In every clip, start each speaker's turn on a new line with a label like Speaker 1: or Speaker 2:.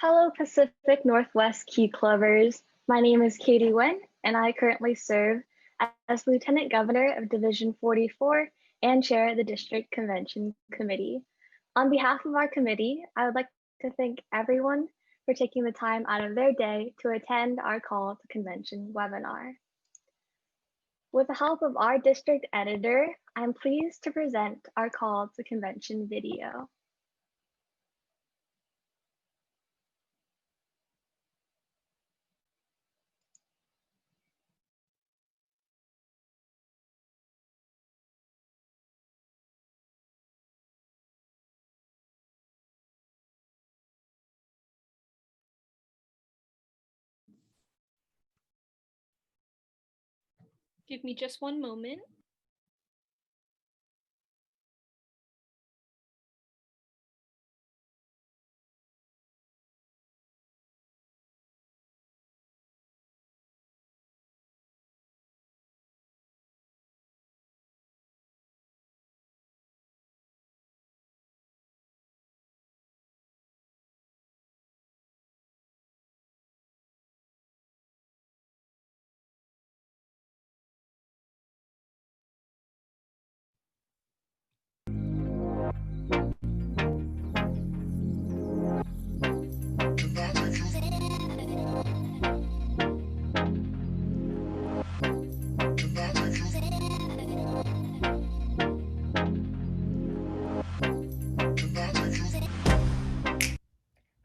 Speaker 1: Hello, Pacific Northwest Key Clubbers. My name is Katie Nguyen, and I currently serve as Lieutenant Governor of Division 44 and chair the District Convention Committee. On behalf of our committee, I would like to thank everyone for taking the time out of their day to attend our Call to Convention webinar. With the help of our district editor, I'm pleased to present our Call to Convention video.
Speaker 2: Give me just one moment.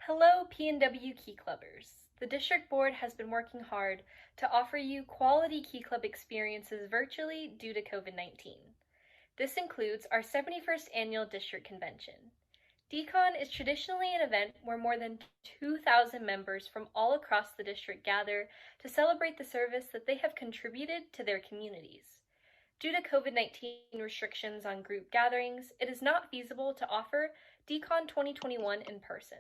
Speaker 2: Hello, PNW Key Clubbers. The District Board has been working hard to offer you quality Key Club experiences virtually due to COVID-19. This includes our 71st Annual District Convention. DCON is traditionally an event where more than 2,000 members from all across the district gather to celebrate the service that they have contributed to their communities. Due to COVID-19 restrictions on group gatherings, it is not feasible to offer DCON 2021 in person.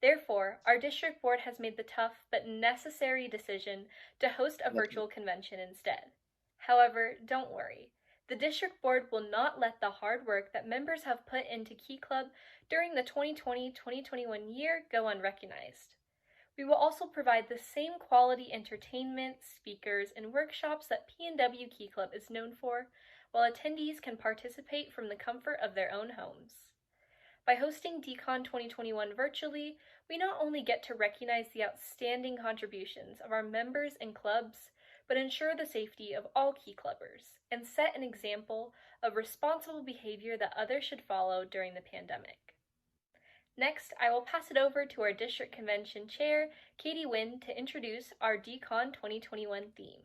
Speaker 2: Therefore, our district board has made the tough but necessary decision to host a virtual convention instead. However, don't worry. The district board will not let the hard work that members have put into Key Club during the 2020-2021 year go unrecognized. We will also provide the same quality entertainment, speakers, and workshops that PNW Key Club is known for, while attendees can participate from the comfort of their own homes. By hosting DCON 2021 virtually, we not only get to recognize the outstanding contributions of our members and clubs, but ensure the safety of all Key Clubbers and set an example of responsible behavior that others should follow during the pandemic. Next, I will pass it over to our District Convention Chair, Katie Nguyen, to introduce our DCON 2021 theme.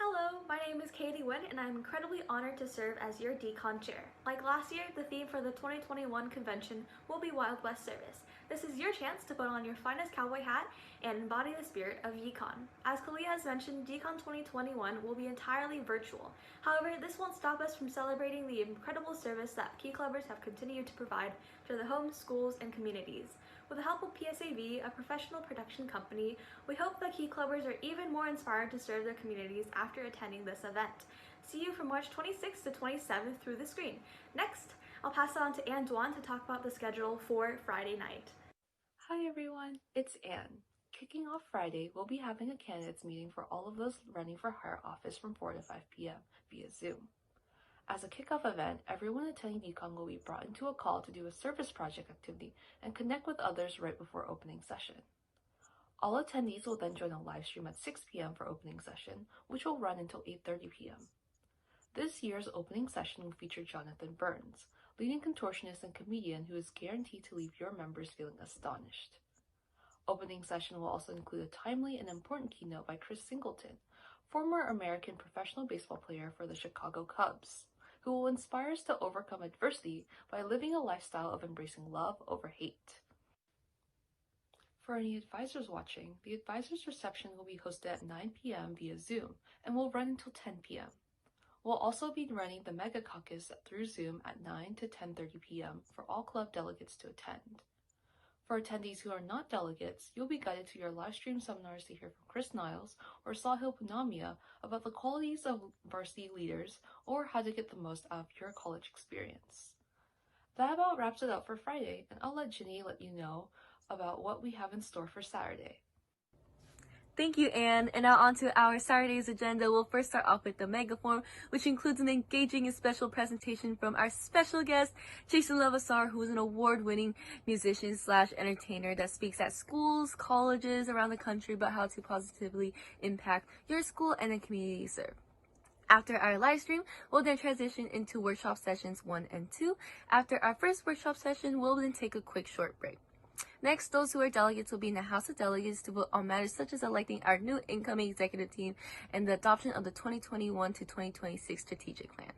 Speaker 3: Hello, my name is Katie Nguyen, and I'm incredibly honored to serve as your DCON chair. Like last year, the theme for the 2021 convention will be Wild West Service. This is your chance to put on your finest cowboy hat and embody the spirit of DCON. As Kalia has mentioned, DCON 2021 will be entirely virtual. However, this won't stop us from celebrating the incredible service that Key Clubbers have continued to provide to their homes, schools, and communities. With the help of PSAV, a professional production company, we hope that Key Clubbers are even more inspired to serve their communities after attending this event. See you from March 26th to 27th through the screen. Next, I'll pass it on to Anne Dwan to talk about the schedule for Friday night.
Speaker 4: Hi everyone, it's Anne. Kicking off Friday, we'll be having a candidates meeting for all of those running for higher office from 4 to 5 p.m. via Zoom. As a kickoff event, everyone attending DCON will be brought into a call to do a service project activity and connect with others right before opening session. All attendees will then join a live stream at 6 p.m. for opening session, which will run until 8:30 p.m. This year's opening session will feature Jonathan Burns, leading contortionist and comedian who is guaranteed to leave your members feeling astonished. Opening session will also include a timely and important keynote by Chris Singleton, former American professional baseball player for the Chicago Cubs, who will inspire us to overcome adversity by living a lifestyle of embracing love over hate. For any advisors watching, the advisors reception will be hosted at 9 p.m. via Zoom and will run until 10 p.m. We'll also be running the Mega Caucus through Zoom at 9 to 10:30 p.m. for all club delegates to attend. For attendees who are not delegates, you'll be guided to your live stream seminars to hear from Chris Niles or Sahil Punamia about the qualities of varsity leaders or how to get the most out of your college experience. That about wraps it up for Friday, and I'll let Ginny let you know about what we have in store for Saturday.
Speaker 5: Thank you, Anne. And now on to our Saturday's agenda. We'll first start off with the Megaform, which includes an engaging and special presentation from our special guest, Jason Levasseur, who is an award-winning musician slash entertainer that speaks at schools, colleges around the country about how to positively impact your school and the community you serve. After our live stream, we'll then transition into workshop sessions 1 and 2. After our first workshop session, we'll then take a quick short break. Next, those who are delegates will be in the House of Delegates to vote on matters such as electing our new incoming executive team and the adoption of the 2021 to 2026 strategic plan.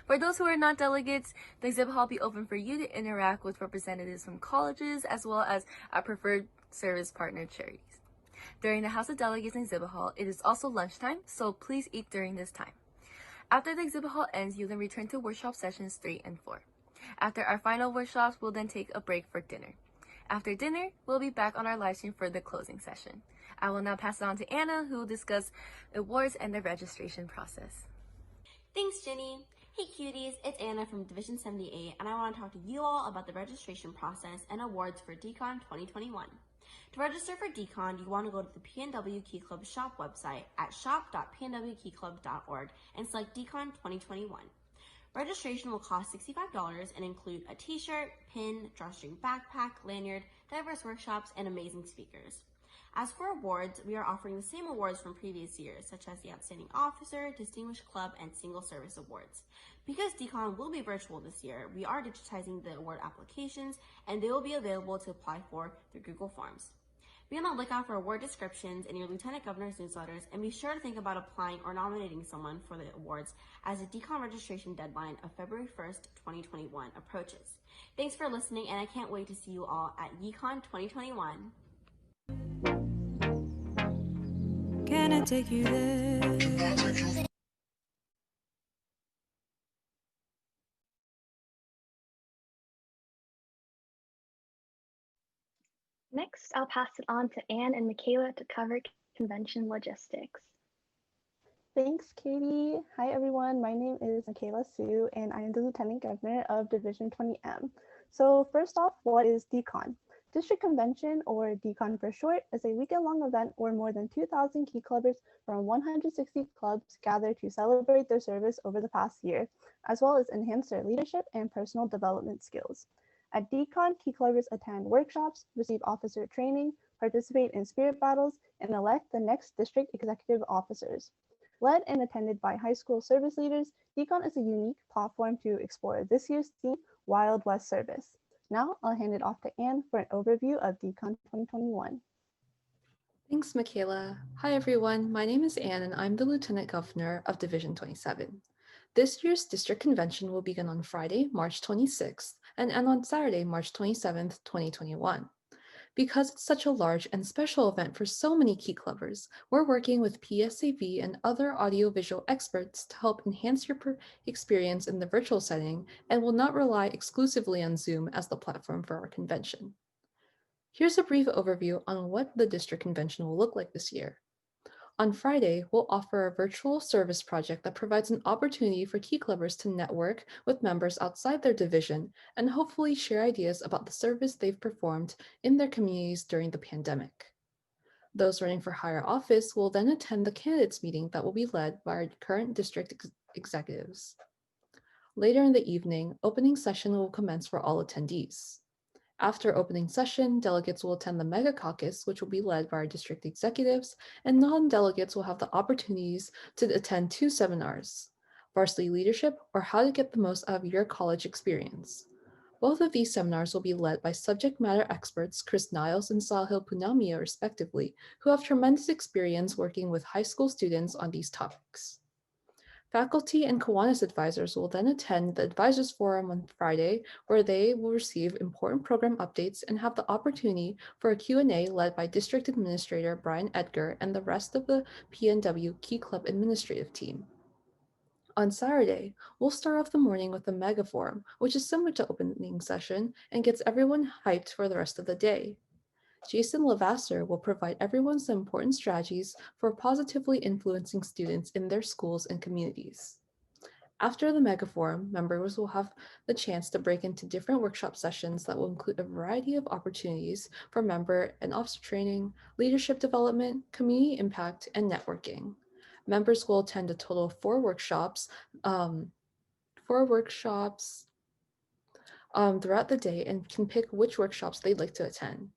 Speaker 5: For those who are not delegates, the exhibit hall will be open for you to interact with representatives from colleges as well as our preferred service partner charities. During the House of Delegates and exhibit hall, it is also lunchtime, so please eat during this time. After the exhibit hall ends, you then return to workshop sessions 3 and 4. After our final workshops, we'll then take a break for dinner. After dinner, we'll be back on our live stream for the closing session. I will now pass it on to Anna, who will discuss awards and the registration process.
Speaker 6: Thanks, Jenny. Hey cuties, it's Anna from Division 78, and I want to talk to you all about the registration process and awards for DCON 2021. To register for DCON, you want to go to the PNW Key Club shop website at shop.pnwkeyclub.org and select DCON 2021. Registration will cost $65 and include a t-shirt, pin, drawstring backpack, lanyard, diverse workshops, and amazing speakers. As for awards, we are offering the same awards from previous years, such as the Outstanding Officer, Distinguished Club, and Single Service Awards. Because DCON will be virtual this year, we are digitizing the award applications, and they will be available to apply for through Google Forms. Be on the lookout for award descriptions in your Lieutenant Governor's newsletters, and be sure to think about applying or nominating someone for the awards as the DCON registration deadline of February 1st, 2021 approaches. Thanks for listening, and I can't wait to see you all at YCON 2021.
Speaker 7: Can I take you there?
Speaker 1: Next, I'll pass it on to Anne and Michaela to cover convention logistics.
Speaker 8: Thanks, Katie. Hi, everyone. My name is Michaela Sue, and I am the Lieutenant Governor of Division 20M. So first off, what is DCON? District Convention, or DCON for short, is a weekend-long event where more than 2,000 Key Clubbers from 160 clubs gather to celebrate their service over the past year, as well as enhance their leadership and personal development skills. At DCON, Key Clubbers attend workshops, receive officer training, participate in spirit battles, and elect the next district executive officers. Led and attended by high school service leaders, DCON is a unique platform to explore this year's theme, Wild West Service. Now I'll hand it off to Anne for an overview of DCON 2021.
Speaker 4: Thanks, Michaela. Hi, everyone. My name is Anne, and I'm the Lieutenant Governor of Division 27. This year's district convention will begin on Friday, March 26th, and end on Saturday, March 27th, 2021. Because it's such a large and special event for so many Key Clubbers, we're working with PSAV and other audiovisual experts to help enhance your experience in the virtual setting and will not rely exclusively on Zoom as the platform for our convention. Here's a brief overview on what the district convention will look like this year. On Friday, we'll offer a virtual service project that provides an opportunity for Key Clubbers to network with members outside their division and hopefully share ideas about the service they've performed in their communities during the pandemic. Those running for higher office will then attend the candidates meeting that will be led by our current district executives. Later in the evening, opening session will commence for all attendees. After opening session, delegates will attend the Mega Caucus, which will be led by our district executives, and non-delegates will have the opportunities to attend 2 seminars, Varsity Leadership or How to Get the Most Out of Your College Experience. Both of these seminars will be led by subject matter experts Chris Niles and Sahil Punamia, respectively, who have tremendous experience working with high school students on these topics. Faculty and Kiwanis advisors will then attend the Advisors Forum on Friday, where they will receive important program updates and have the opportunity for a Q&A led by District Administrator Brian Edgar and the rest of the PNW Key Club administrative team. On Saturday, we'll start off the morning with the Mega Forum, which is similar to opening session and gets everyone hyped for the rest of the day. Jason Levasseur will provide everyone some important strategies for positively influencing students in their schools and communities. After the mega forum, members will have the chance to break into different workshop sessions that will include a variety of opportunities for member and officer training, leadership development, community impact, and networking. Members will attend a total of um, four workshops throughout the day and can pick which workshops they'd like to attend.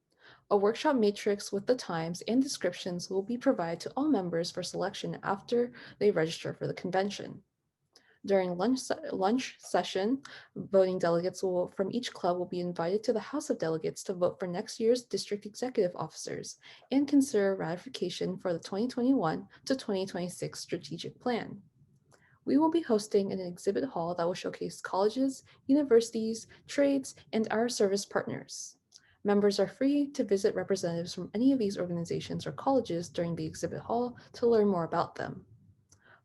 Speaker 4: A workshop matrix with the times and descriptions will be provided to all members for selection after they register for the convention. During lunch session, voting delegates from each club will be invited to the House of Delegates to vote for next year's district executive officers and consider ratification for the 2021 to 2026 strategic plan. We will be hosting an exhibit hall that will showcase colleges, universities, trades, and our service partners. Members are free to visit representatives from any of these organizations or colleges during the exhibit hall to learn more about them.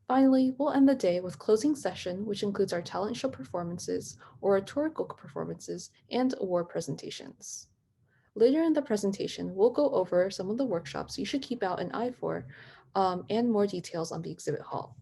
Speaker 4: Finally, we'll end the day with closing session, which includes our talent show performances, oratorical performances, and award presentations. Later in the presentation, we'll go over some of the workshops you should keep out an eye for and more details on the exhibit hall.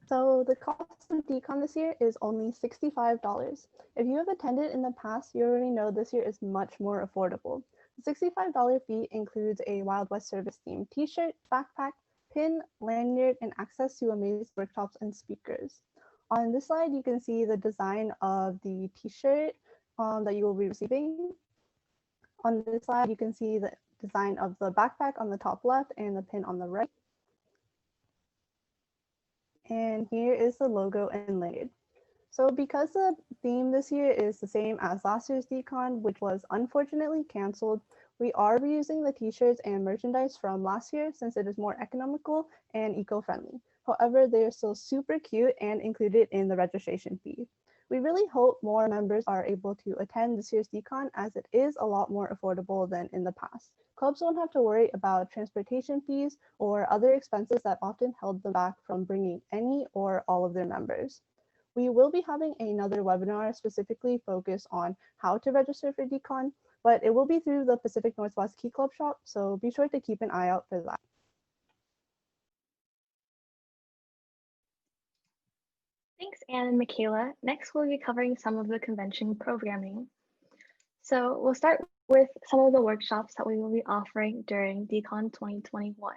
Speaker 8: So the cost of DCON this year is only $65. If you have attended in the past, you already know this year is much more affordable. The $65 fee includes a Wild West Service themed t-shirt, backpack, pin, lanyard, and access to amazing workshops and speakers. On this slide, you can see the design of the t-shirt that you will be receiving. On this slide, you can see the design of the backpack on the top left and the pin on the right. And here is the logo and lanyard. So because the theme this year is the same as last year's DCON, which was unfortunately canceled, we are reusing the t-shirts and merchandise from last year since it is more economical and eco-friendly. However, they are still super cute and included in the registration fee. We really hope more members are able to attend this year's DCON as it is a lot more affordable than in the past. Clubs won't have to worry about transportation fees or other expenses that often held them back from bringing any or all of their members. We will be having another webinar specifically focused on how to register for DCON, but it will be through the Pacific Northwest Key Club shop, so be sure to keep an eye out for that.
Speaker 1: Thanks, Anne and Michaela. Next, we'll be covering some of the convention programming. So we'll start with some of the workshops that we will be offering during DCON 2021.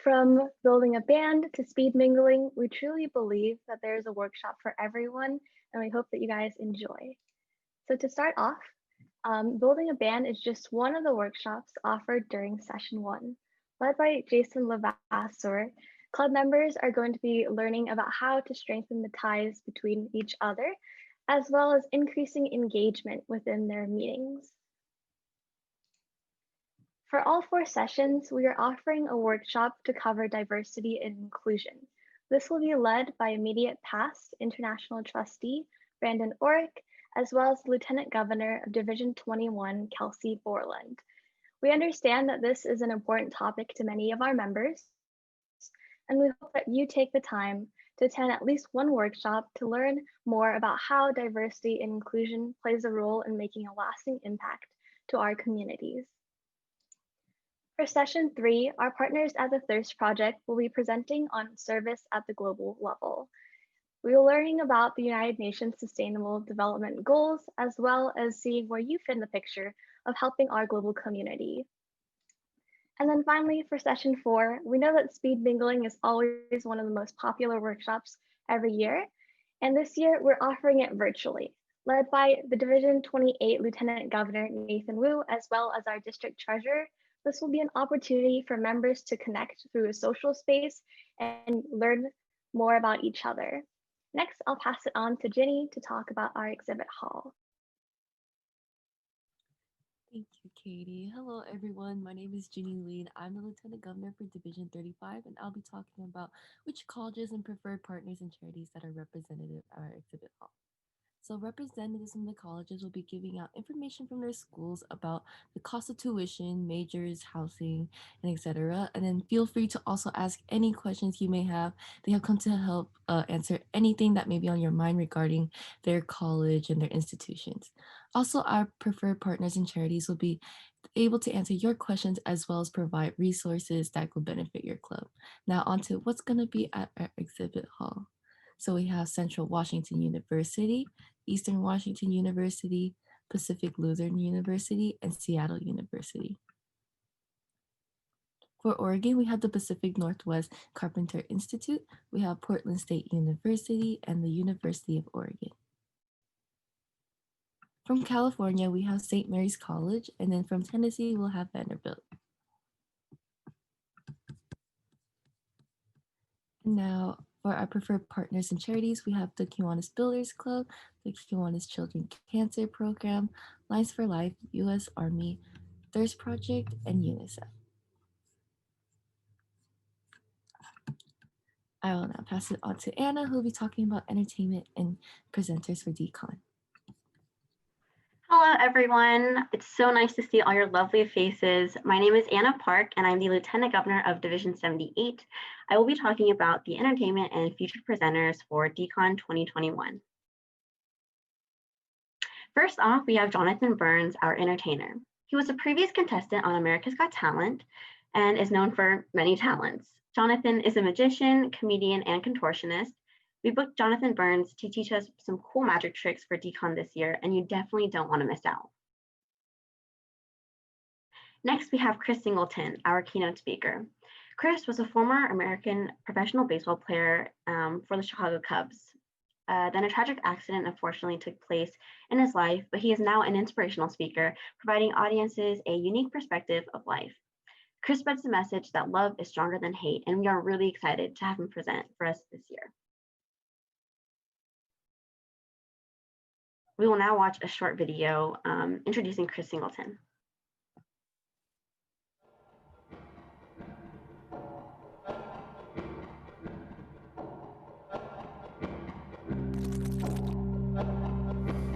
Speaker 1: From building a band to speed mingling, we truly believe that there is a workshop for everyone, and we hope that you guys enjoy. So to start off, building a band is just one of the workshops offered during session 1. Led by Jason Levasseur, club members are going to be learning about how to strengthen the ties between each other, as well as increasing engagement within their meetings. For all 4 sessions, we are offering a workshop to cover diversity and inclusion. This will be led by immediate past international trustee, Brandon Orrick, as well as Lieutenant Governor of Division 21, Kelsey Borland. We understand that this is an important topic to many of our members, and we hope that you take the time to attend at least one workshop to learn more about how diversity and inclusion plays a role in making a lasting impact to our communities. For session 3, our partners at the Thirst Project will be presenting on service at the global level. We will be learning about the United Nations Sustainable Development Goals, as well as seeing where you fit in the picture of helping our global community. And then finally, for session 4, we know that speed mingling is always one of the most popular workshops every year. And this year, we're offering it virtually, led by the Division 28 Lieutenant Governor Nathan Wu, as well as our district treasurer. This will be an opportunity for members to connect through a social space and learn more about each other. Next, I'll pass it on to Ginny to talk about our exhibit hall.
Speaker 9: Thank you, Katie. Hello, everyone. My name is Ginny Lee. I'm the Lieutenant Governor for Division 35, and I'll be talking about which colleges and preferred partners and charities that are represented at our exhibit hall. So representatives from the colleges will be giving out information from their schools about the cost of tuition, majors, housing, and etc. And then feel free to also ask any questions you may have. They have come to help answer anything that may be on your mind regarding their college and their institutions. Also, our preferred partners and charities will be able to answer your questions as well as provide resources that will benefit your club. Now, on to what's going to be at our exhibit hall. So we have Central Washington University, Eastern Washington University, Pacific Lutheran University, and Seattle University. For Oregon, we have the Pacific Northwest Carpenter Institute, we have Portland State University, and the University of Oregon. From California, we have St. Mary's College, and then from Tennessee, we'll have Vanderbilt. Now, for our preferred partners and charities, we have the Kiwanis Builders Club, the Kiwanis Children Cancer Program, Lines for Life, U.S. Army, Thirst Project, and UNICEF. I will now pass it on to Anna, who will be talking about entertainment and presenters for DCON.
Speaker 6: Hello, everyone. It's so nice to see all your lovely faces. My name is Anna Park, and I'm the Lieutenant Governor of Division 78. I will be talking about the entertainment and featured presenters for DCON 2021. First off, we have Jonathan Burns, our entertainer. He was a previous contestant on America's Got Talent and is known for many talents. Jonathan is a magician, comedian, and contortionist. We booked Jonathan Burns to teach us some cool magic tricks for DCON this year, and you definitely don't want to miss out. Next, we have Chris Singleton, our keynote speaker. Chris was a former American professional baseball player for the Chicago Cubs. Then a tragic accident unfortunately took place in his life, but he is now an inspirational speaker, providing audiences a unique perspective of life. Chris spreads the message that love is stronger than hate, and we are really excited to have him present for us this year. We will now watch a short video introducing Chris Singleton.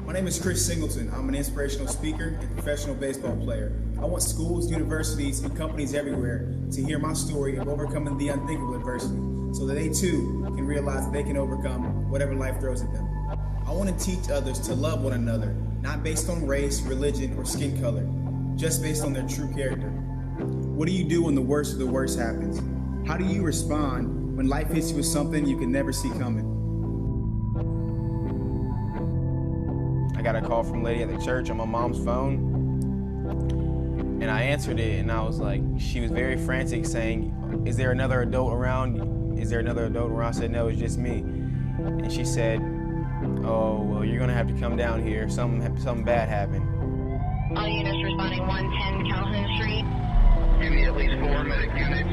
Speaker 10: My name is Chris Singleton. I'm an inspirational speaker and professional baseball player. I want schools, universities, and companies everywhere to hear my story of overcoming the unthinkable adversity so that they too can realize that they can overcome whatever life throws at them. I want to teach others to love one another, not based on race, religion, or skin color, just based on their true character. What do you do when the worst of the worst happens? How do you respond when life hits you with something you can never see coming?
Speaker 11: I got a call from a lady at the church on my mom's phone, and I answered it, and I was like, she was very frantic saying, is there another adult around? Is there another adult around? I said, no, it's just me. And she said, oh, well, you're gonna have to come down here. Something bad happened.
Speaker 12: All units responding 110 Calhoun Street. You need at least 4 medic units.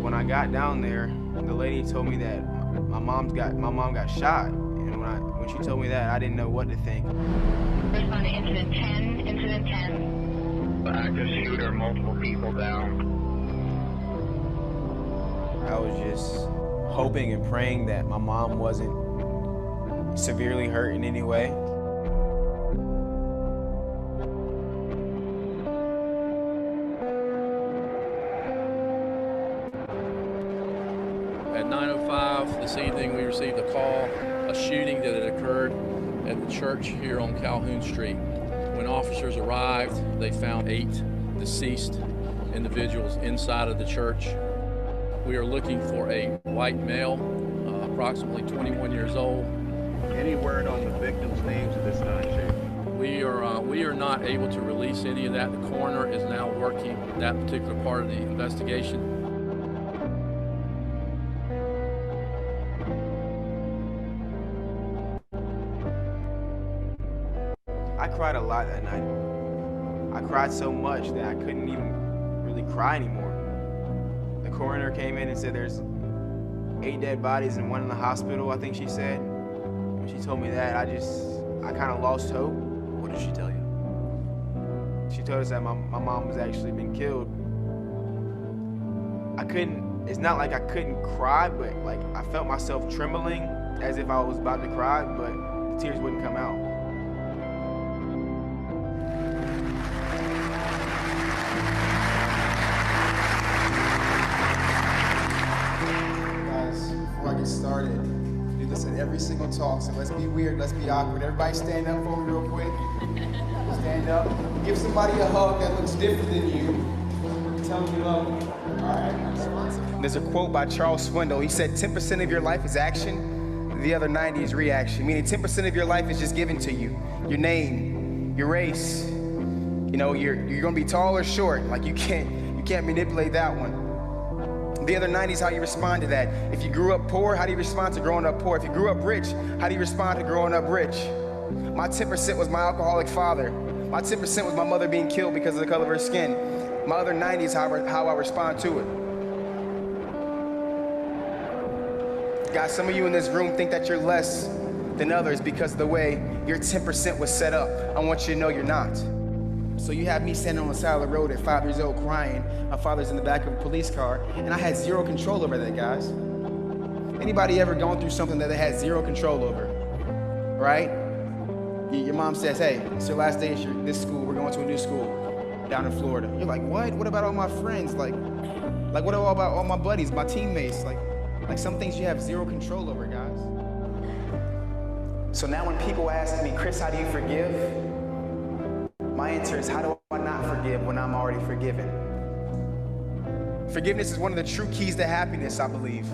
Speaker 11: When I got down there, the lady told me that my mom got shot. And when she told me that, I didn't know what to think.
Speaker 12: Responding incident 10. Active shooter, multiple people down.
Speaker 11: I was just hoping and praying that my mom wasn't severely hurt in any way.
Speaker 13: At 9:05 this evening, we received a call, a shooting that had occurred at the church here on Calhoun Street. When officers arrived, they found 8 deceased individuals inside of the church. We are looking for a white male, approximately 21 years old.
Speaker 14: Any word on the victims' names at this time, Chief?
Speaker 13: We are not able to release any of that. The coroner is now working that particular part of the investigation.
Speaker 11: I cried a lot that night. I cried so much that I couldn't even really cry anymore. The coroner came in and said there's 8 dead bodies and 1 in the hospital, I think she said. When she told me that, I kind of lost hope.
Speaker 13: What did she tell you?
Speaker 11: She told us that my mom was actually been killed. It's not like I couldn't cry, but like I felt myself trembling as if I was about to cry, but the tears wouldn't come out.
Speaker 10: Guys, before I get started, we do this at every single talk, so let's be weird, let's be awkward. Everybody stand up for me real quick. Stand up. Give somebody a hug that looks different than you. Tell them you love them. All right? There's a quote by Charles Swindoll. He said, 10% of your life is action, the other 90 is reaction. Meaning 10% of your life is just given to you. Your name, your race. You know, you're gonna be tall or short. Like you can't manipulate that one. The other 90 is how you respond to that. If you grew up poor, how do you respond to growing up poor? If you grew up rich, how do you respond to growing up rich? My 10% was my alcoholic father. My 10% was my mother being killed because of the color of her skin. My other 90 is how I respond to it. Guys, some of you in this room think that you're less than others because of the way your 10% was set up. I want you to know you're not. So you have me standing on the side of the road at 5 years old crying. My father's in the back of a police car, and I had zero control over that, guys. Anybody ever gone through something that they had zero control over, right? Your mom says, hey, it's your last day at this school. We're going to a new school down in Florida. You're like, what? What about all my friends? Like what about all my buddies, my teammates? Like some things you have zero control over, guys. So now when people ask me, Chris, how do you forgive? My answer is, how do I not forgive when I'm already forgiven? Forgiveness is one of the true keys to happiness, I believe.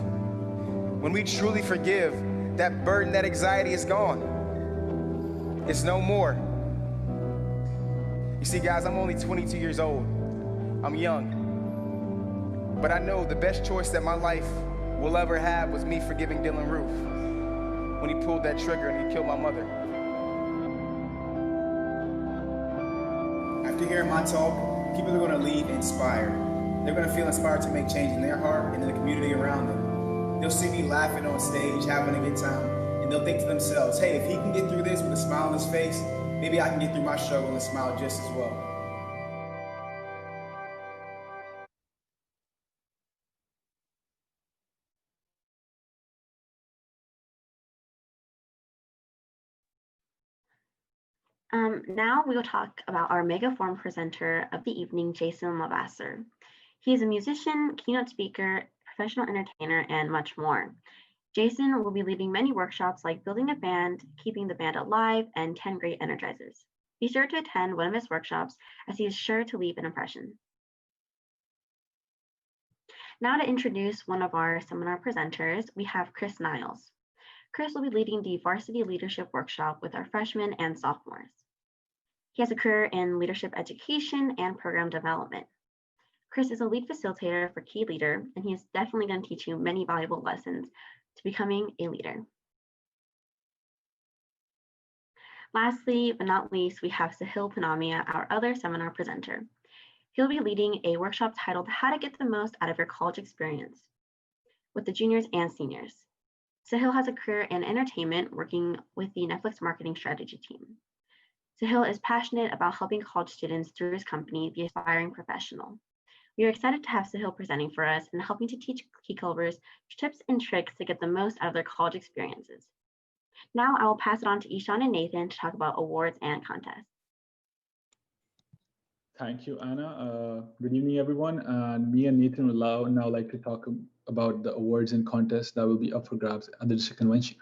Speaker 10: When we truly forgive, that burden, that anxiety is gone. It's no more. You see, guys, I'm only 22 years old. I'm young. But I know the best choice that my life will ever have was me forgiving Dylan Roof when he pulled that trigger and he killed my mother. After hearing my talk, people are going to leave inspired. They're going to feel inspired to make change in their heart and in the community around them. They'll see me laughing on stage, having a good time, and they'll think to themselves, hey, if he can get through this with a smile on his face, maybe I can get through my struggle and smile just as well.
Speaker 6: Now we will talk about our megaform presenter of the evening, Jason Lavasser. He is a musician, keynote speaker, professional entertainer, and much more. Jason will be leading many workshops like building a band, keeping the band alive, and 10 great energizers. Be sure to attend one of his workshops as he is sure to leave an impression. Now to introduce one of our seminar presenters, we have Chris Niles. Chris will be leading the Varsity Leadership Workshop with our freshmen and sophomores. He has a career in leadership education and program development. Chris is a lead facilitator for Key Leader, and he is definitely going to teach you many valuable lessons to becoming a leader. Lastly, but not least, we have Sahil Panamia, our other seminar presenter. He'll be leading a workshop titled How to Get the Most Out of Your College Experience with the juniors and seniors. Sahil has a career in entertainment working with the Netflix marketing strategy team. Sahil is passionate about helping college students through his company, The Aspiring Professional. We are excited to have Sahil presenting for us and helping to teach key clubbers tips and tricks to get the most out of their college experiences. Now I will pass it on to Ishan and Nathan to talk about awards and contests.
Speaker 15: Thank you, Anna. Good evening, everyone. And me and Nathan will now like to talk about the awards and contests that will be up for grabs at the district convention.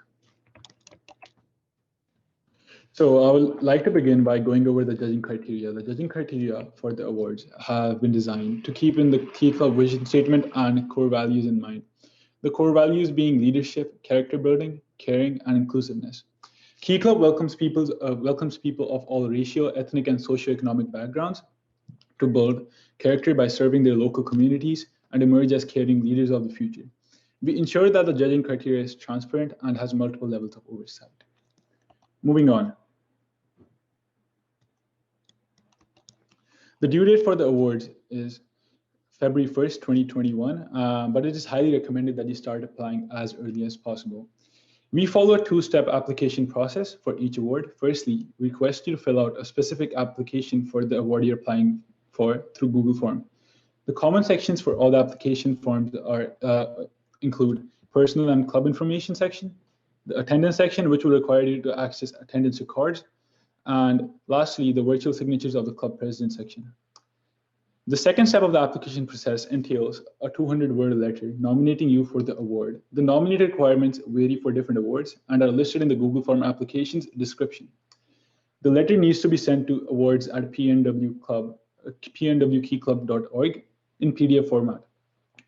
Speaker 15: So I would like to begin by going over the judging criteria. The judging criteria for the awards have been designed to keep in the Key Club vision statement and core values in mind. The core values being leadership, character building, caring, and inclusiveness. Key Club welcomes people of all racial, ethnic, and socioeconomic backgrounds to build character by serving their local communities and emerge as caring leaders of the future. We ensure that the judging criteria is transparent and has multiple levels of oversight. Moving on. The due date for the awards is February 1st, 2021, but it is highly recommended that you start applying as early as possible. We follow a two-step application process for each award. Firstly, we request you to fill out a specific application for the award you're applying for through Google Form. The common sections for all the application forms include personal and club information section, the attendance section, which will require you to access attendance records, and lastly, the virtual signatures of the club president section. The second step of the application process entails a 200-word letter nominating you for the award. The nominated requirements vary for different awards and are listed in the Google Form application's description. The letter needs to be sent to awards@pnwkeyclub.org in PDF format.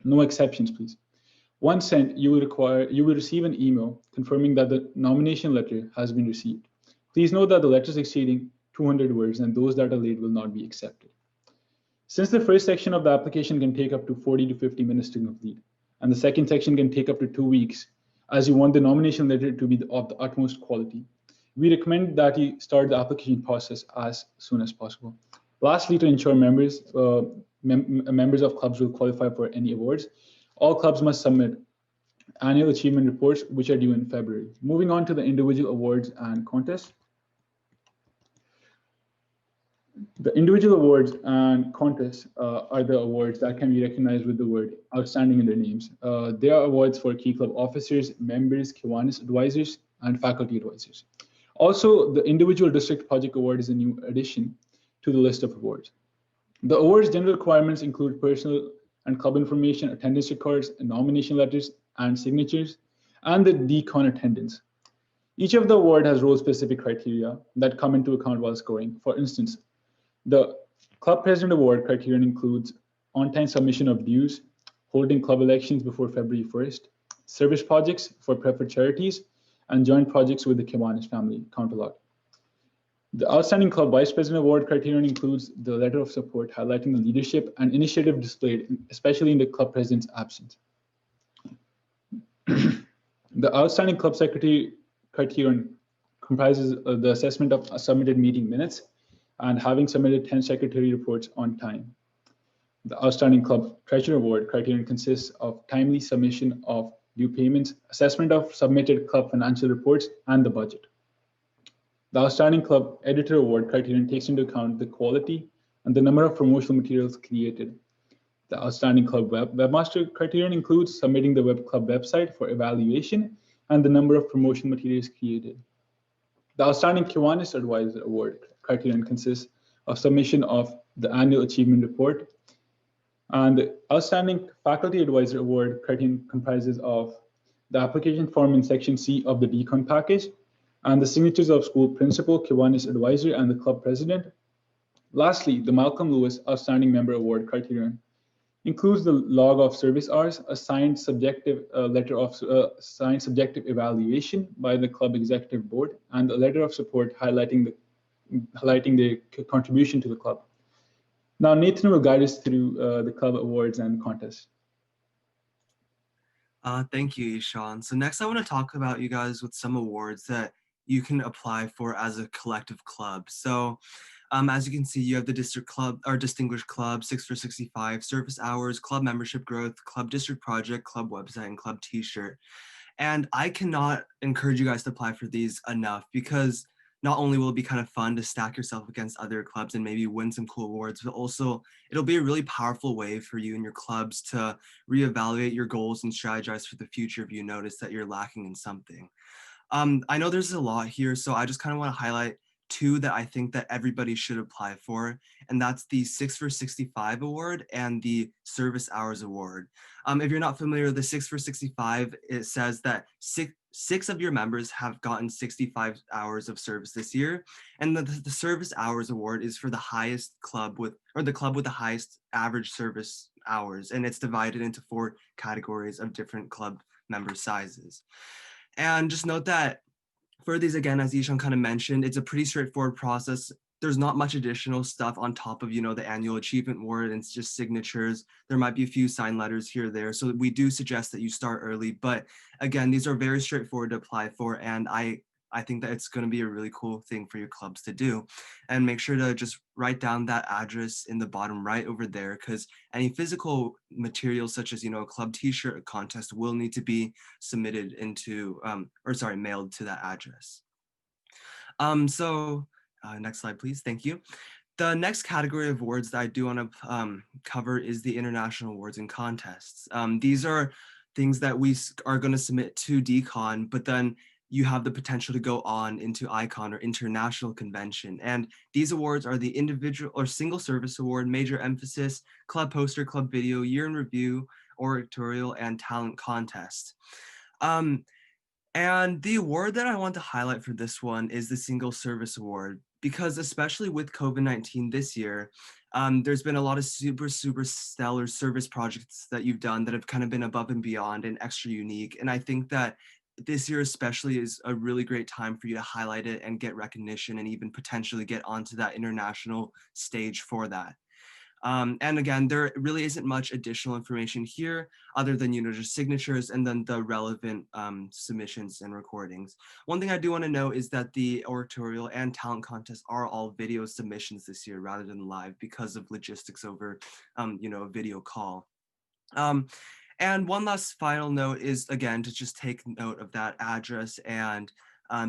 Speaker 15: No exceptions, please. Once sent, you will receive an email confirming that the nomination letter has been received. Please note that the letters exceeding 200 words and those that are late will not be accepted. Since the first section of the application can take up to 40 to 50 minutes to complete, and the second section can take up to 2 weeks, as you want the nomination letter to be of the utmost quality, we recommend that you start the application process as soon as possible. Lastly, to ensure members of clubs will qualify for any awards, all clubs must submit annual achievement reports, which are due in February. Moving on to the individual awards and contests. The individual awards and contests are the awards that can be recognized with the word outstanding in their names. They are awards for Key Club officers, members, Kiwanis advisors, and faculty advisors. Also, the individual district project award is a new addition to the list of awards. The awards' general requirements include personal and club information, attendance records, nomination letters, and signatures, and the DCON attendance. Each of the award has role-specific criteria that come into account while scoring. For instance, the Club President Award criterion includes on-time submission of dues, holding club elections before February 1st, service projects for preferred charities, and joint projects with the Kiwanis family counterlog. The Outstanding Club Vice President Award criterion includes the letter of support highlighting the leadership and initiative displayed, especially in the club president's absence. The Outstanding Club Secretary criterion comprises the assessment of submitted meeting minutes and having submitted 10 secretary reports on time. The Outstanding Club Treasurer Award criterion consists of timely submission of due payments, assessment of submitted club financial reports, and the budget. The Outstanding Club Editor Award criterion takes into account the quality and the number of promotional materials created. The Outstanding Club Webmaster criterion includes submitting the club website for evaluation and the number of promotional materials created. The Outstanding Kiwanis Advisor Award criterion consists of submission of the annual achievement report, and the Outstanding Faculty Advisor Award criterion comprises of the application form in Section C of the DCON package and the signatures of school principal, Kiwanis advisor, and the club president. Lastly, the Malcolm Lewis Outstanding Member Award criterion includes the log of service hours, a signed subjective letter of signed subjective evaluation by the club executive board, and a letter of support highlighting the contribution to the club. Now, Nathan will guide us through the club awards and contests.
Speaker 16: Thank you, Ishan. So next I want to talk about you guys with some awards that you can apply for as a collective club. So as you can see, you have the district club or distinguished club, 6 for 65, service hours, club membership growth, club district project, club website, and club t-shirt. And I cannot encourage you guys to apply for these enough, because not only will it be kind of fun to stack yourself against other clubs and maybe win some cool awards, but also it'll be a really powerful way for you and your clubs to reevaluate your goals and strategize for the future if you notice that you're lacking in something. I know there's a lot here, so I just kind of want to highlight 2 that I think that everybody should apply for, and that's the 6 for 65 award and the service hours award. If you're not familiar with the 6 for 65, it says that six of your members have gotten 65 hours of service this year, and the service hours award is for the highest club with, or the club with the highest average service hours, and it's divided into 4 categories of different club member sizes. And just note that for these, again, as Ishan kind of mentioned, it's a pretty straightforward process. There's not much additional stuff on top of, the annual achievement award, and it's just signatures. There might be a few signed letters here or there. So we do suggest that you start early. But again, these are very straightforward to apply for. And I think that it's going to be a really cool thing for your clubs to do. And make sure to just write down that address in the bottom right over there, because any physical materials such as, a club t-shirt contest will need to be submitted into, mailed to that address. Next slide, please. Thank you. The next category of awards that I do want to cover is the international awards and contests. These are things that we are going to submit to DCON, but then you have the potential to go on into ICON or international convention. And these awards are the individual or single service award, major emphasis, club poster, club video, year in review, oratorial, and talent contest. And the award that I want to highlight for this one is the Single Service Award, because especially with COVID-19 this year, there's been a lot of super stellar service projects that you've done that have kind of been above and beyond and extra unique. And I think that this year especially is a really great time for you to highlight it and get recognition and even potentially get onto that international stage for that. And again, there really isn't much additional information here other than, just signatures and then the relevant submissions and recordings. One thing I do want to know is that the oratorial and talent contest are all video submissions this year rather than live because of logistics over, a video call. And one last final note is, again, to just take note of that address and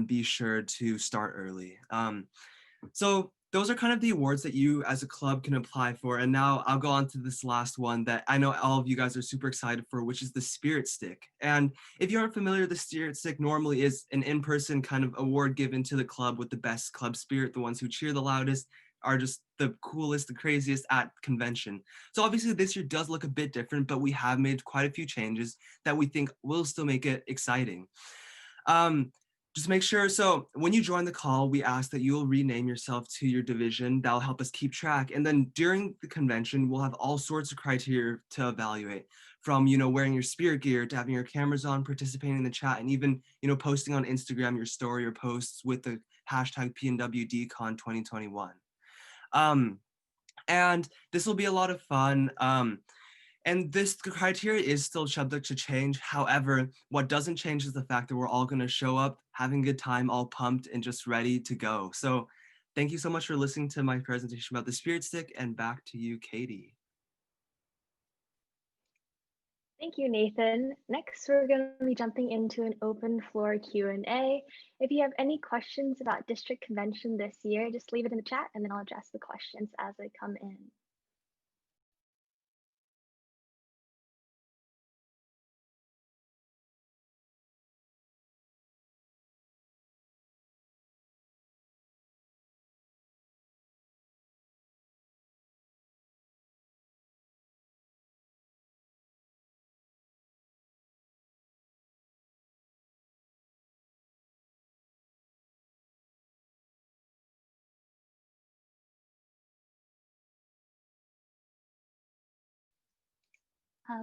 Speaker 16: be sure to start early. So those are kind of the awards that you as a club can apply for. And now I'll go on to this last one that I know all of you guys are super excited for, which is the Spirit Stick. And if you aren't familiar, the Spirit Stick normally is an in-person kind of award given to the club with the best club spirit. The ones who cheer the loudest are just the coolest, the craziest at convention. So obviously this year does look a bit different, but we have made quite a few changes that we think will still make it exciting. Just make sure, so when you join the call, we ask that you will rename yourself to your division. That'll help us keep track. And then during the convention, we'll have all sorts of criteria to evaluate, from, wearing your spirit gear to having your cameras on, participating in the chat, and even, posting on Instagram your story or posts with the hashtag PNWDCon 2021. And this will be a lot of fun. And this criteria is still subject to change. However, what doesn't change is the fact that we're all going to show up, having a good time, all pumped and just ready to go. So thank you so much for listening to my presentation about the Spirit Stick, and back to you, Katie.
Speaker 1: Thank you, Nathan. Next, we're going to be jumping into an open floor Q&A. If you have any questions about district convention this year, just leave it in the chat and then I'll address the questions as they come in.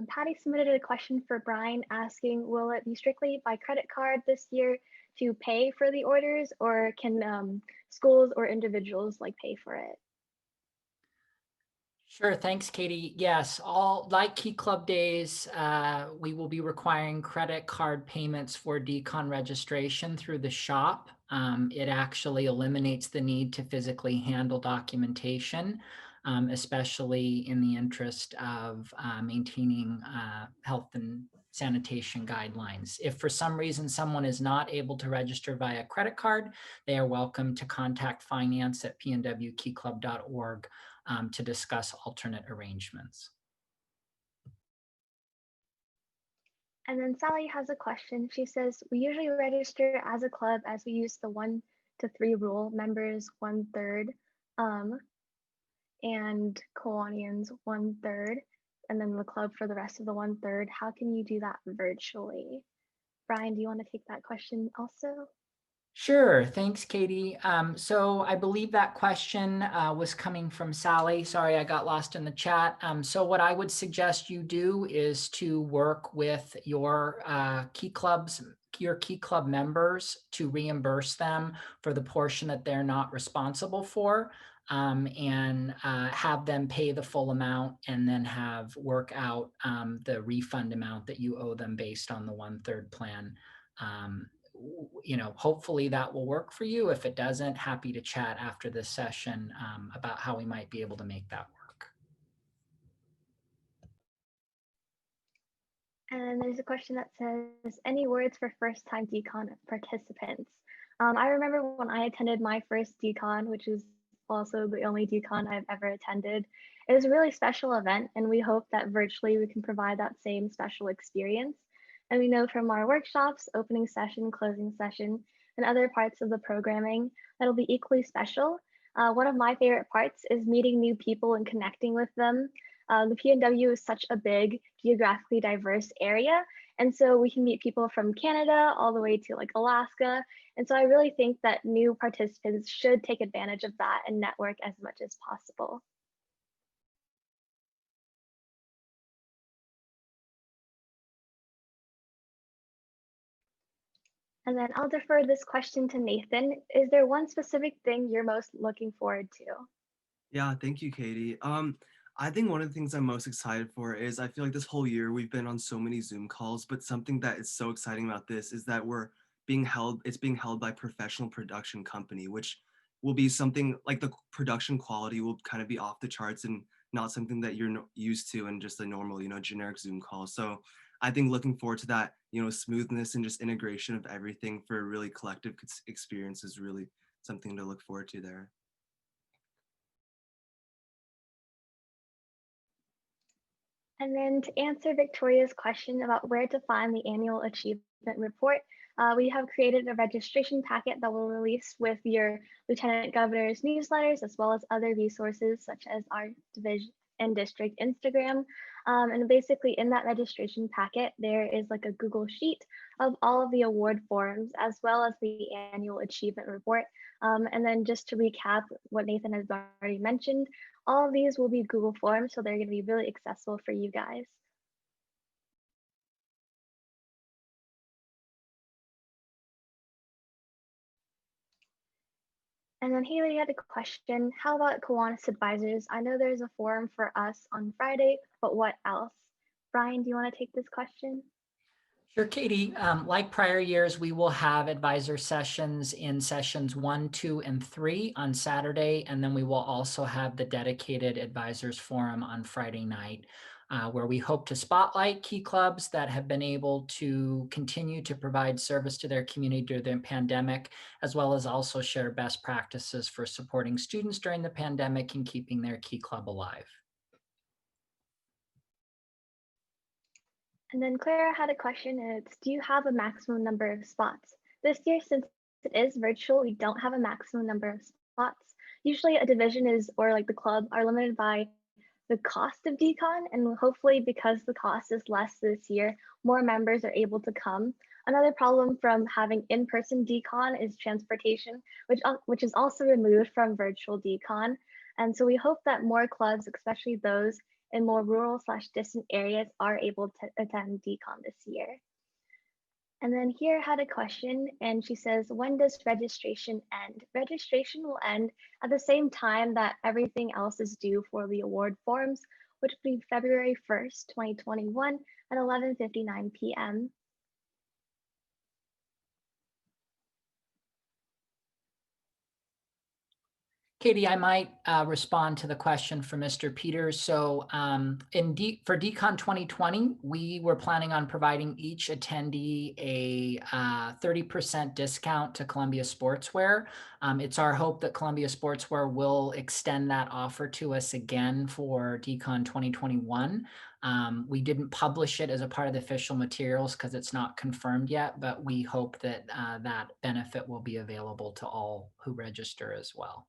Speaker 1: Patty submitted a question for Brian asking, will it be strictly by credit card this year to pay for the orders, or can schools or individuals pay for it?
Speaker 17: Sure, thanks, Katie. Yes, all like Key Club days, we will be requiring credit card payments for DCON registration through the shop. It actually eliminates the need to physically handle documentation, especially in the interest of maintaining health and sanitation guidelines. If for some reason someone is not able to register via credit card, they are welcome to contact finance at pnwkeyclub.org to discuss alternate arrangements.
Speaker 1: And then Sally has a question. She says, we usually register as a club as we use the 1 to 3 rule, members 1/3, and Kiwanians 1/3, and then the club for the rest of the 1/3. How can you do that virtually? Brian, do you want to take that question also?
Speaker 17: Sure, thanks, Katie. So I believe that question was coming from Sally. Sorry, I got lost in the chat. So what I would suggest you do is to work with your key clubs, your key club members, to reimburse them for the portion that they're not responsible for, and have them pay the full amount, and then have work out the refund amount that you owe them based on the 1/3 plan. Hopefully that will work for you. If it doesn't, happy to chat after this session about how we might be able to make that work.
Speaker 1: And there's a question that says, any words for first-time DCON participants? I remember when I attended my first DCON, which is also the only DCON I've ever attended. It was a really special event, and we hope that virtually we can provide that same special experience. And we know from our workshops, opening session, closing session, and other parts of the programming that'll be equally special. One of my favorite parts is meeting new people and connecting with them. The PNW is such a big, geographically diverse area, and so we can meet people from Canada all the way to like Alaska. And so I really think that new participants should take advantage of that and network as much as possible. And then I'll defer this question to Nathan. Is there one specific thing you're most looking forward to?
Speaker 16: Yeah, thank you, Katie. I think one of the things I'm most excited for is I feel like this whole year we've been on so many Zoom calls, but something that is so exciting about this is that it's being held by professional production company, which will be something like the production quality will kind of be off the charts and not something that you're used to in just a normal, generic Zoom call. So I think looking forward to that, smoothness and just integration of everything for a really collective experience is really something to look forward to there.
Speaker 1: And then to answer Victoria's question about where to find the annual achievement report, we have created a registration packet that will release with your Lieutenant Governor's newsletters, as well as other resources such as our division and district Instagram. And basically in that registration packet, there is like a Google sheet of all of the award forms, as well as the annual achievement report. And then just to recap what Nathan has already mentioned, all of these will be Google Forms, so they're going to be really accessible for you guys. And then Haley had a question, how about Kiwanis advisors? I know there's a forum for us on Friday, but what else? Brian, do you want to take this question?
Speaker 17: Sure, Katie. Like prior years, we will have advisor sessions in sessions 1, 2, and 3 on Saturday, and then we will also have the dedicated advisors forum on Friday night, where we hope to spotlight key clubs that have been able to continue to provide service to their community during the pandemic, as well as also share best practices for supporting students during the pandemic and keeping their key club alive.
Speaker 1: And then Clara had a question, and it's, do you have a maximum number of spots? This year, since it is virtual, we don't have a maximum number of spots. Usually a division is, or like the club, are limited by the cost of DCON, and hopefully because the cost is less this year, more members are able to come. Another problem from having in-person DCON is transportation, which is also removed from virtual DCON. And so we hope that more clubs, especially those in more rural/distant areas, are able to attend DCON this year. And then here had a question, and she says, when does registration end? Registration will end at the same time that everything else is due for the award forms, which will be February 1st, 2021 at 11:59 p.m.
Speaker 17: Katie, I might respond to the question from Mr. Peters. So for DCON 2020, we were planning on providing each attendee a 30% discount to Columbia Sportswear. It's our hope that Columbia Sportswear will extend that offer to us again for DCON 2021. We didn't publish it as a part of the official materials because it's not confirmed yet, but we hope that that benefit will be available to all who register as well.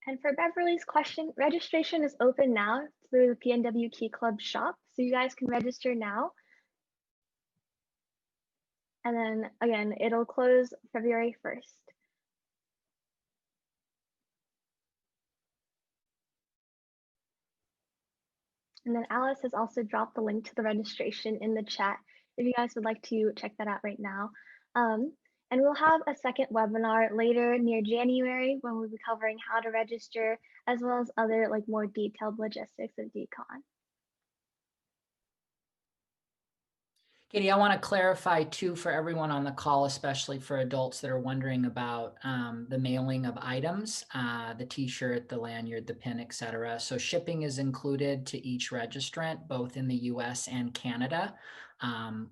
Speaker 1: And for Beverly's question, registration is open now through the PNW Key Club shop, so you guys can register now. And then again, it'll close February 1st. And then Alice has also dropped the link to the registration in the chat if you guys would like to check that out right now. And we'll have a second webinar later near January when we'll be covering how to register, as well as other like more detailed logistics of DCON.
Speaker 17: Katie, I want to clarify too for everyone on the call, especially for adults that are wondering about the mailing of items, the t-shirt, the lanyard, the pin, etc. So shipping is included to each registrant, both in the US and Canada.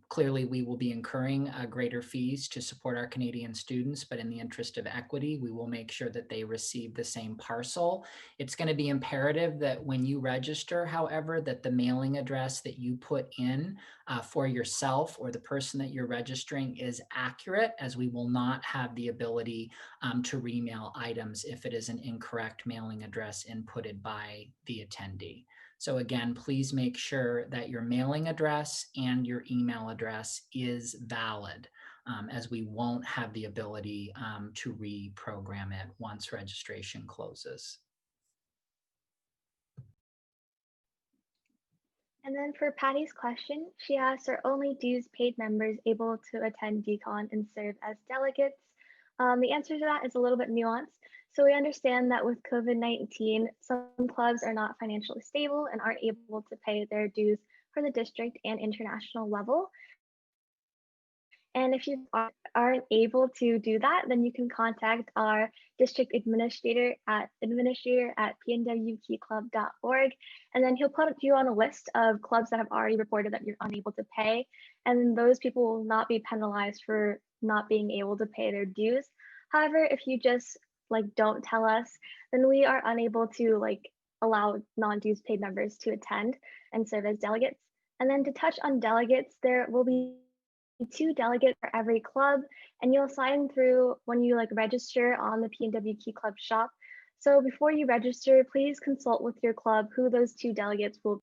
Speaker 17: Clearly, we will be incurring greater fees to support our Canadian students, but in the interest of equity, we will make sure that they receive the same parcel. It's going to be imperative that when you register, however, that the mailing address that you put in for yourself or the person that you're registering is accurate, as we will not have the ability to remail items if it is an incorrect mailing address inputted by the attendee. So again, please make sure that your mailing address and your email address is valid, as we won't have the ability to reprogram it once registration closes.
Speaker 1: And then for Patty's question, she asked, are only dues paid members able to attend DCON and serve as delegates? The answer to that is a little bit nuanced. So we understand that with COVID-19, some clubs are not financially stable and aren't able to pay their dues for the district and international level. And if you aren't able to do that, then you can contact our district administrator at pnwkeyclub.org, and then he'll put you on a list of clubs that have already reported that you're unable to pay, and those people will not be penalized for not being able to pay their dues. However, if you just don't tell us, then we are unable to allow non-dues paid members to attend and serve as delegates. And then to touch on delegates, there will be 2 delegates for every club, and you'll sign through when you register on the PNW Key Club shop. So before you register, please consult with your club who those 2 delegates will be.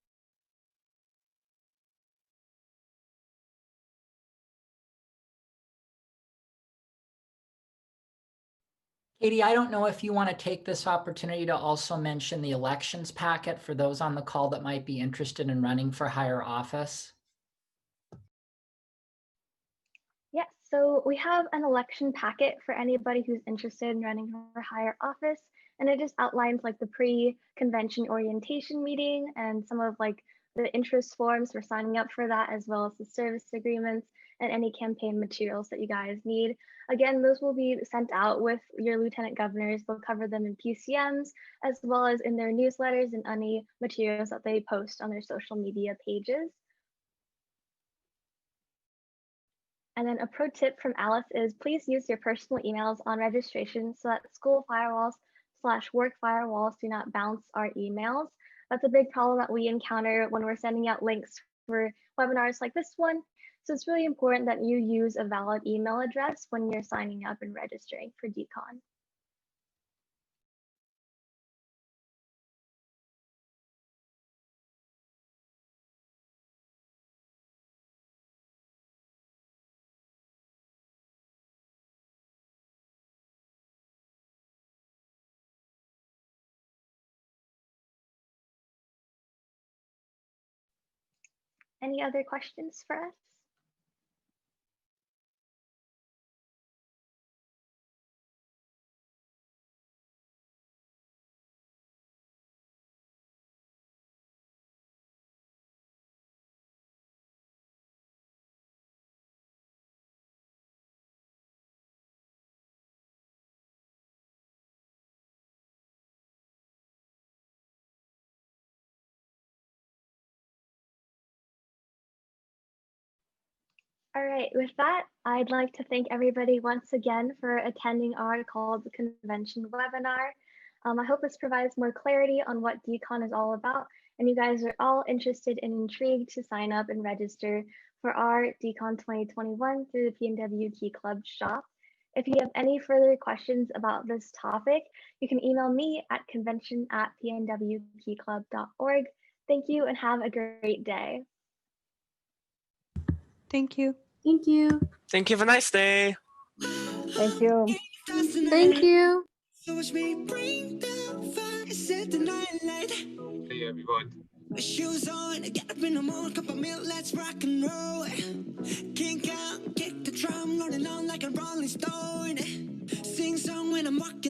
Speaker 17: Katie, I don't know if you want to take this opportunity to also mention the elections packet for those on the call that might be interested in running for higher office.
Speaker 1: Yes, so we have an election packet for anybody who's interested in running for higher office, and it just outlines the pre-convention orientation meeting and some of the interest forms for signing up for that, as well as the service agreements and any campaign materials that you guys need. Again, those will be sent out with your lieutenant governors. They'll cover them in PCMs, as well as in their newsletters and any materials that they post on their social media pages. And then a pro tip from Alice is please use your personal emails on registration so that school firewalls / work firewalls do not bounce our emails. That's a big problem that we encounter when we're sending out links for webinars like this one. So it's really important that you use a valid email address when you're signing up and registering for DCON. Any other questions for us? All right, with that, I'd like to thank everybody once again for attending our Call to Convention webinar. I hope this provides more clarity on what DCON is all about, and you guys are all interested and intrigued to sign up and register for our DCON 2021 through the PNW Key Club shop. If you have any further questions about this topic, you can email me at convention@pnwkeyclub.org. Thank you and have a great day.
Speaker 7: Thank you.
Speaker 5: Thank you.
Speaker 18: Thank you. Have a nice day.
Speaker 8: Thank you.
Speaker 5: Thank you.
Speaker 14: Hey everyone.
Speaker 19: Shoes on, get up in the morning, cup of milk, let's rock and roll. Kink out, kick the drum, rolling on like a rolling stone. Sing song when I'm walking.